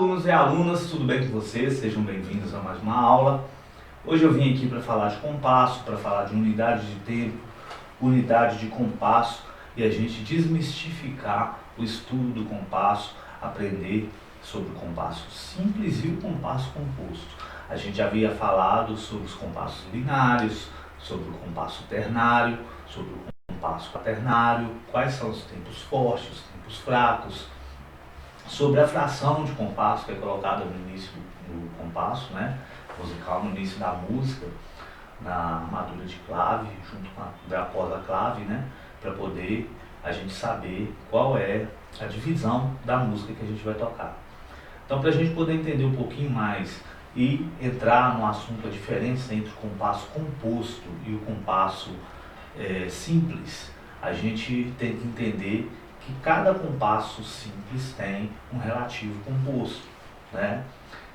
alunos e alunas, tudo bem com vocês? Sejam bem-vindos a mais uma aula. Hoje eu vim aqui para falar de compasso, para falar de unidade de tempo, unidade de compasso e a gente desmistificar o estudo do compasso, aprender sobre o compasso simples e o compasso composto. A gente já havia falado sobre os compassos binários, sobre o compasso ternário, sobre o compasso quaternário, quais são os tempos fortes, os tempos fracos, sobre a fração de compasso que é colocada no início do compasso, né, musical, no início da música, na armadura de clave, junto com a dracosa clave, né, para poder a gente saber qual é a divisão da música que a gente vai tocar. Então, para a gente poder entender um pouquinho mais e entrar no assunto, a diferença entre o compasso composto e o compasso simples, a gente tem que entender que cada compasso simples tem um relativo composto, né?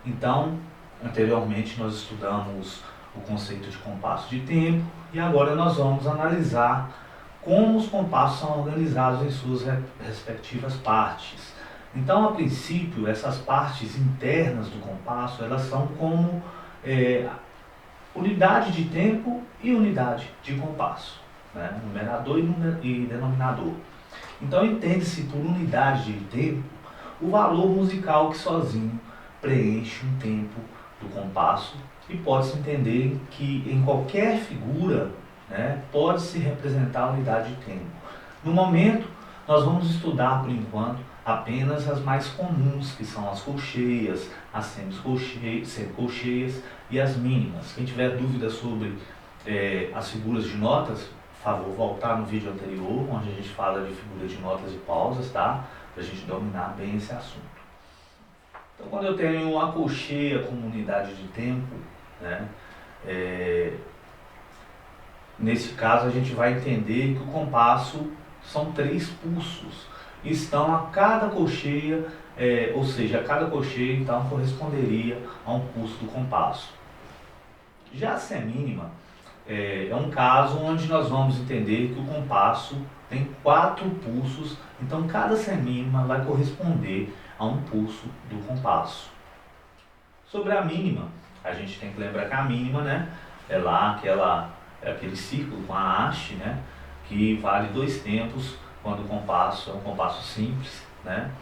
Então, anteriormente nós estudamos o conceito de compasso de tempo e agora nós vamos analisar como os compassos são organizados em suas respectivas partes. Então, a princípio, essas partes internas do compasso, elas são como unidade de tempo e unidade de compasso, né? Numerador e denominador. Então, entende-se por unidade de tempo o valor musical que sozinho preenche um tempo do compasso e pode-se entender que em qualquer figura, né, pode-se representar a unidade de tempo. No momento, nós vamos estudar, por enquanto, apenas as mais comuns, que são as colcheias, as semicolcheias e as mínimas. Quem tiver dúvidas sobre as figuras de notas, por favor, voltar no vídeo anterior, onde a gente fala de figura de notas e pausas, tá? Para a gente dominar bem esse assunto. Então, quando eu tenho a colcheia como unidade de tempo, né, nesse caso a gente vai entender que o compasso são 3 pulsos. Estão a cada colcheia, ou seja, a cada colcheia então corresponderia a um pulso do compasso. Já a semínima é um caso onde nós vamos entender que o compasso tem 4 pulsos, então cada semínima vai corresponder a um pulso do compasso. Sobre a mínima, a gente tem que lembrar que a mínima, né, é lá aquele círculo com a haste, né, que vale 2 tempos quando o compasso é um compasso simples, né,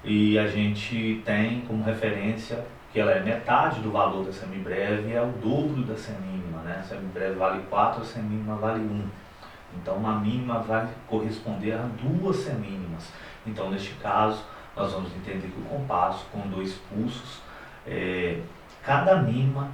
e a gente tem como referência que ela é metade do valor da semibreve e é o dobro da semínima, né? A semibreve vale 4, a semínima vale 1. Então, uma mínima vai corresponder a 2 semínimas. Então, neste caso, nós vamos entender que o compasso com 2 pulsos, cada mínima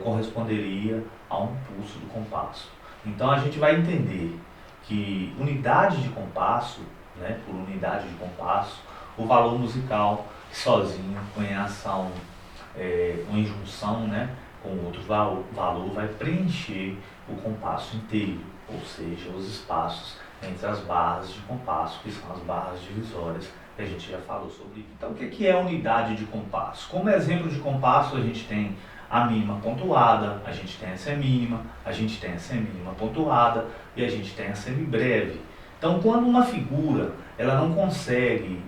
corresponderia a um pulso do compasso. Então, a gente vai entender que unidade de compasso, né, por unidade de compasso, o valor musical sozinho, em ação, em junção, né, com outro valor, vai preencher o compasso inteiro, ou seja, os espaços entre as barras de compasso, que são as barras divisórias, que a gente já falou sobre isso. Então, o que é a unidade de compasso? Como exemplo de compasso, a gente tem a mínima pontuada, a gente tem a semínima, a gente tem a semínima pontuada e a gente tem a semibreve. Então, quando uma figura ela não consegue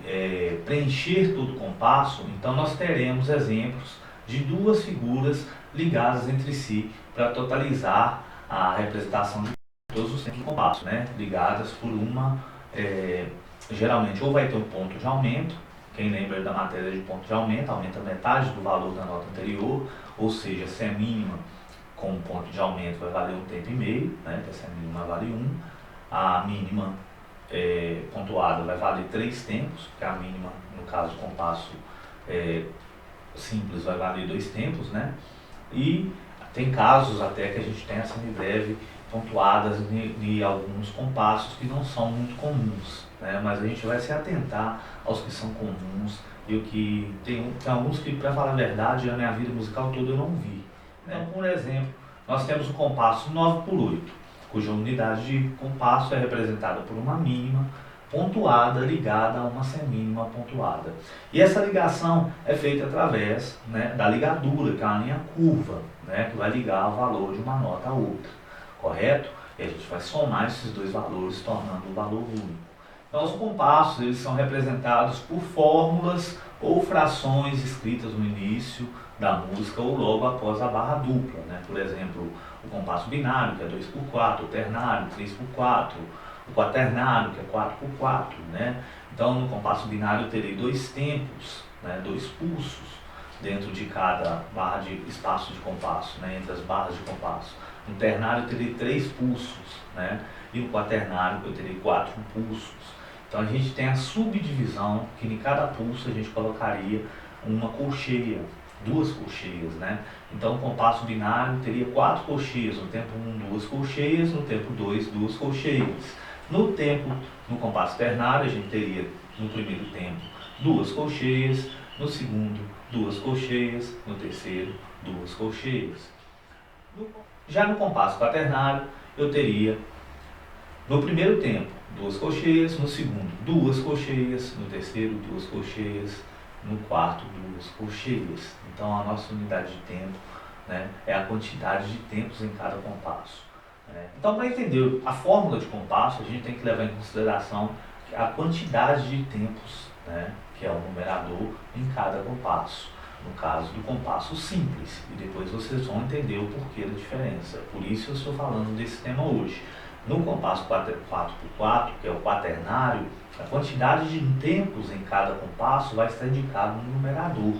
preencher todo o compasso, então nós teremos exemplos de 2 figuras ligadas entre si para totalizar a representação de todos os tempos do compasso, né? Ligadas por uma, geralmente ou vai ter um ponto de aumento, quem lembra da matéria de ponto de aumento, aumenta metade do valor da nota anterior, ou seja, se é mínima com um ponto de aumento vai valer 1 tempo e meio, né? Que a semínima vale 1, a mínima pontuada vai valer 3 tempos, porque a mínima, no caso do compasso simples, vai valer 2 tempos, né? E tem casos até que a gente tem a semibreve pontuadas em alguns compassos que não são muito comuns, né? Mas a gente vai se atentar aos que são comuns e o que tem alguns que, para falar a verdade, na minha vida musical toda eu não vi, né? Então, por exemplo, nós temos o compasso 9/8, cuja unidade de compasso é representada por uma mínima pontuada ligada a uma semínima pontuada. E essa ligação é feita através, né, da ligadura, que é uma linha curva, né, que vai ligar o valor de uma nota a outra, correto? E a gente vai somar esses 2 valores, tornando o valor único. Então, os compassos eles são representados por fórmulas ou frações escritas no início da música ou logo após a barra dupla, né? Por exemplo, o compasso binário, que é 2x4, o ternário, 3x4, o quaternário, que é 4x4, né? Então, no compasso binário eu terei dois tempos, né? Dois pulsos dentro de cada barra de espaço de compasso, né? Entre as barras de compasso. No ternário eu terei 3 pulsos, né? E no quaternário eu terei 4 pulsos. Então a gente tem a subdivisão, que em cada pulso a gente colocaria uma colcheia, duas colcheias, né? Então o compasso binário teria 4 colcheias, no tempo 1, 2 colcheias, no tempo 2, 2 colcheias. No compasso ternário a gente teria, no primeiro tempo, 2 colcheias, no segundo, 2 colcheias, no terceiro, 2 colcheias. Já no compasso quaternário, eu teria, no primeiro tempo, 2 colcheias, no segundo, 2 colcheias, no terceiro, 2 colcheias, no quarto, 2 colcheias. Então, a nossa unidade de tempo, né, é a quantidade de tempos em cada compasso. Né? Então, para entender a fórmula de compasso, a gente tem que levar em consideração a quantidade de tempos, né, que é o numerador em cada compasso. No caso do compasso simples, e depois vocês vão entender o porquê da diferença. Por isso eu estou falando desse tema hoje. No compasso 4x4, que é o quaternário, a quantidade de tempos em cada compasso vai estar indicada no numerador.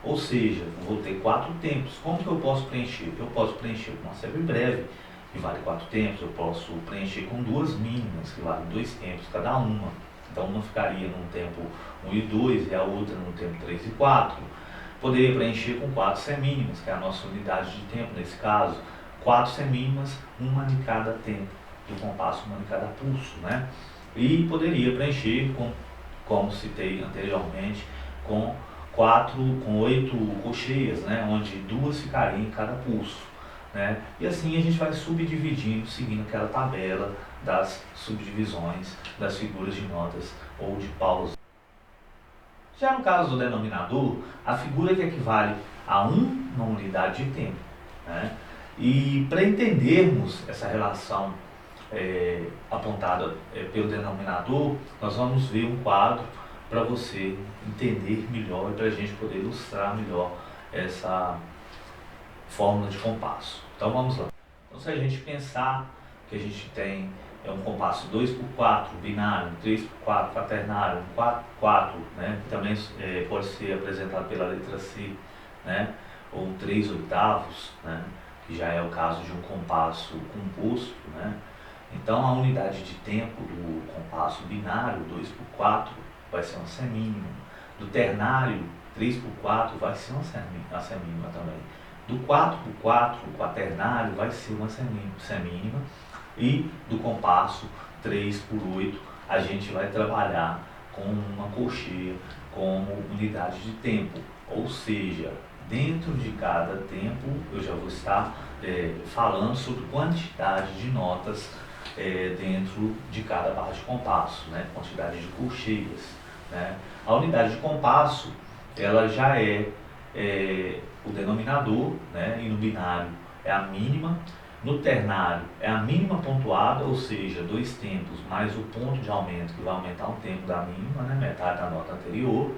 Ou seja, eu vou ter 4 tempos. Como que eu posso preencher? Eu posso preencher com uma semibreve, que vale 4 tempos. Eu posso preencher com 2 mínimas, que valem 2 tempos cada uma. Então uma ficaria num tempo 1 e 2 e a outra no tempo 3 e 4. Poderia preencher com 4 semínimas, que é a nossa unidade de tempo nesse caso. 4 semínimas, uma em cada tempo do compasso, uma em cada pulso, né? E poderia preencher com, como citei anteriormente, com 8 colcheias, né? Onde 2 ficariam em cada pulso, né? E assim a gente vai subdividindo, seguindo aquela tabela das subdivisões das figuras de notas ou de pausas. Já no caso do denominador, a figura que equivale a 1 na unidade de tempo, né? E para entendermos essa relação apontada pelo denominador, nós vamos ver um quadro para você entender melhor e para a gente poder ilustrar melhor essa fórmula de compasso. Então vamos lá. Então, se a gente pensar que a gente tem um compasso 2x4 binário, 3x4 quaternário, 4x4, né? Também pode ser apresentado pela letra C, né? Ou 3/8, né? Que já é o caso de um compasso composto, né? Então a unidade de tempo do compasso binário 2x4 vai ser uma semínima. Do ternário 3x4 vai ser uma semínima também. Do 4x4, o quaternário vai ser uma semínima. E do compasso 3x8 a gente vai trabalhar com uma colcheia como unidade de tempo. Ou seja, dentro de cada tempo eu já vou estar falando sobre quantidade de notas dentro de cada barra de compasso, né? Quantidade de colcheias, né? A unidade de compasso ela já é o denominador, né? E no binário é a mínima. No ternário é a mínima pontuada, ou seja, 2 tempos mais o ponto de aumento, que vai aumentar um tempo da mínima, né? Metade da nota anterior.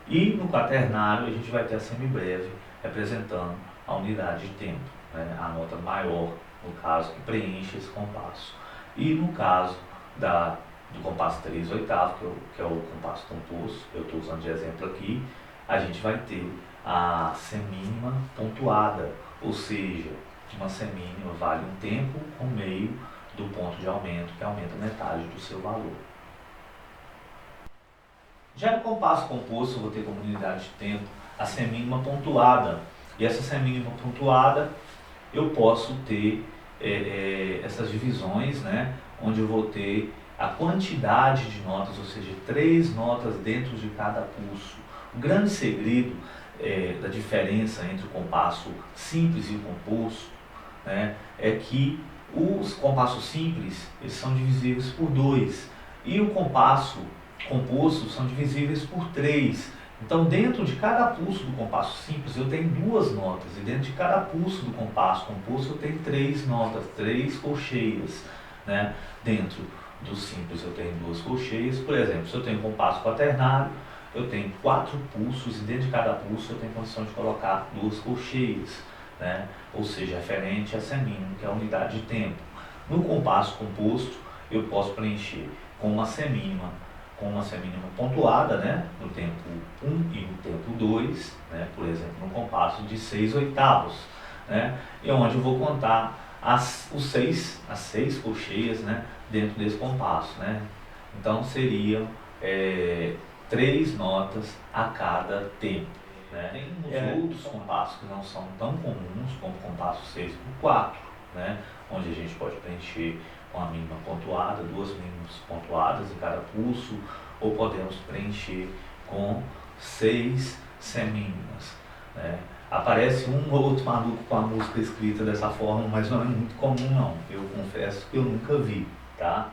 E no quaternário a gente vai ter a semibreve representando a unidade de tempo, né? A nota maior, no caso, que preenche esse compasso. E no caso do compasso 3/8, que é o compasso composto, eu estou usando de exemplo aqui, a gente vai ter a semínima pontuada, ou seja, uma semínima vale um tempo com meio do ponto de aumento, que aumenta metade do seu valor. Já no compasso composto, eu vou ter como unidade de tempo a semínima pontuada. E essa semínima pontuada, eu posso ter essas divisões, né, onde eu vou ter a quantidade de notas, ou seja, 3 notas dentro de cada pulso. O grande segredo da diferença entre o compasso simples e o composto, né, é que os compassos simples eles são divisíveis por 2 e o compasso composto são divisíveis por 3. Então, dentro de cada pulso do compasso simples, eu tenho 2 notas. E dentro de cada pulso do compasso composto, eu tenho 3 notas, 3 colcheias, né? Dentro do simples, eu tenho 2 colcheias. Por exemplo, se eu tenho um compasso quaternário, eu tenho 4 pulsos e dentro de cada pulso eu tenho condição de colocar 2 colcheias, né? Ou seja, referente a semínimo, que é a unidade de tempo. No compasso composto, eu posso preencher com uma semínima pontuada, né? No tempo 1 e no tempo 2, né? Por exemplo, no compasso de 6/8, né? E onde eu vou contar as 6 colcheias, né? Dentro desse compasso, né? Então seriam 3 notas a cada tempo, né? Tem outros compassos que não são tão comuns, como o compasso 6/4, né? Onde a gente pode preencher com a mínima pontuada, 2 mínimas pontuadas em cada pulso, ou podemos preencher com 6 semínimas, né? Aparece um ou outro maluco com a música escrita dessa forma, mas não é muito comum não, eu confesso que eu nunca vi, tá?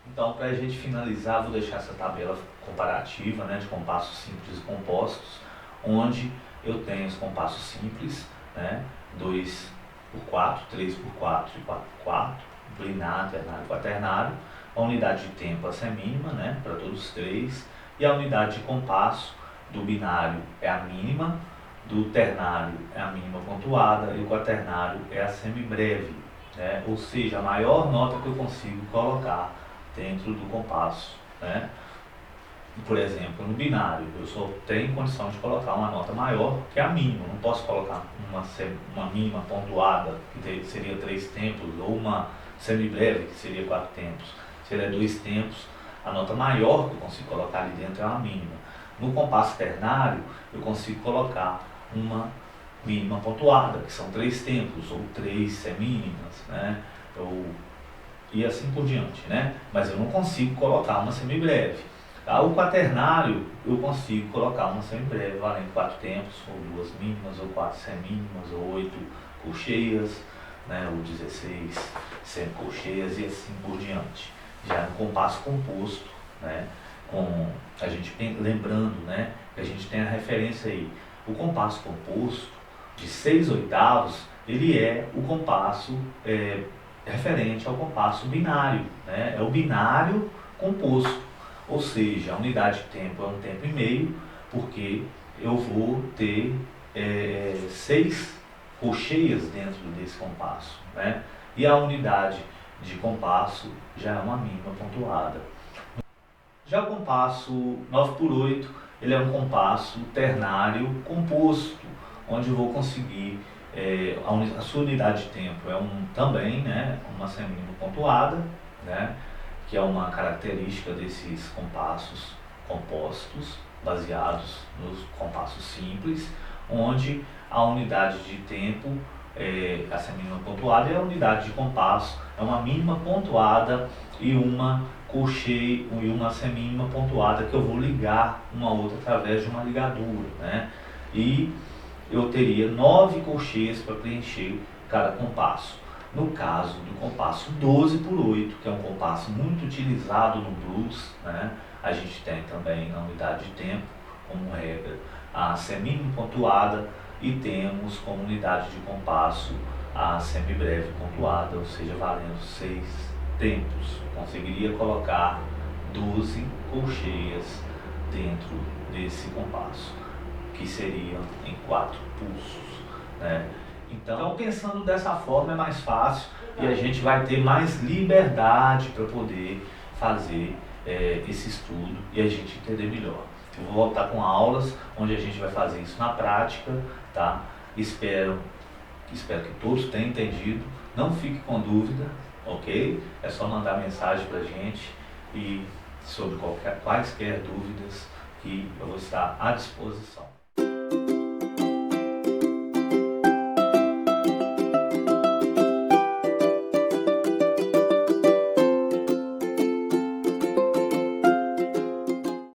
Então, para a gente finalizar, vou deixar essa tabela comparativa, né, de compassos simples e compostos, onde eu tenho os compassos simples, né, 2/4, 3/4 e 4/4, binário, ternário e quaternário, a unidade de tempo a semínima, né, para todos os três, e a unidade de compasso do binário é a mínima, do ternário é a mínima pontuada e o quaternário é a semibreve, né, ou seja, a maior nota que eu consigo colocar dentro do compasso, né? Por exemplo, no binário, eu só tenho condição de colocar uma nota maior que a mínima. Não posso colocar uma mínima pontuada, que seria 3 tempos, ou uma semibreve, que seria 4 tempos. Seria 2 tempos, a nota maior que eu consigo colocar ali dentro é a mínima. No compasso ternário, eu consigo colocar uma mínima pontuada, que são 3 tempos, ou 3 semínimas, né? E assim por diante, né? Mas eu não consigo colocar uma semibreve. Tá? O quaternário, eu consigo colocar uma semibreve, valendo 4 tempos, ou 2 mínimas, ou 4 semínimas, ou 8 colcheias, né? Ou 16 semicolcheias e assim por diante. Já no compasso composto, né? A gente lembrando, né? Que a gente tem a referência aí. O compasso composto de 6/8, ele é o compasso referente ao compasso binário, né? É o binário composto, ou seja, a unidade de tempo é 1 tempo e meio, porque eu vou ter 6 colcheias dentro desse compasso, né? E a unidade de compasso já é uma mínima pontuada. Já o compasso 9/8, ele é um compasso ternário composto, onde eu vou conseguir a sua unidade de tempo é também, né, uma semínima pontuada, né, que é uma característica desses compassos compostos, baseados nos compassos simples, onde a unidade de tempo a semínima pontuada e a unidade de compasso é uma mínima pontuada e uma colcheia e uma semínima pontuada que eu vou ligar uma a outra através de uma ligadura, né, e eu teria 9 colcheias para preencher cada compasso. No caso do compasso 12/8, que é um compasso muito utilizado no blues, né, a gente tem também na unidade de tempo, como regra, a semínima pontuada e temos como unidade de compasso a semibreve pontuada, ou seja, valendo 6 tempos. Conseguiria colocar 12 colcheias dentro desse compasso, que seriam em 4 pulsos, né? Então, pensando dessa forma é mais fácil e a gente vai ter mais liberdade para poder fazer esse estudo e a gente entender melhor. Eu vou voltar com aulas onde a gente vai fazer isso na prática, tá? Espero que todos tenham entendido. Não fique com dúvida, ok? É só mandar mensagem para a gente e sobre quaisquer dúvidas que eu vou estar à disposição.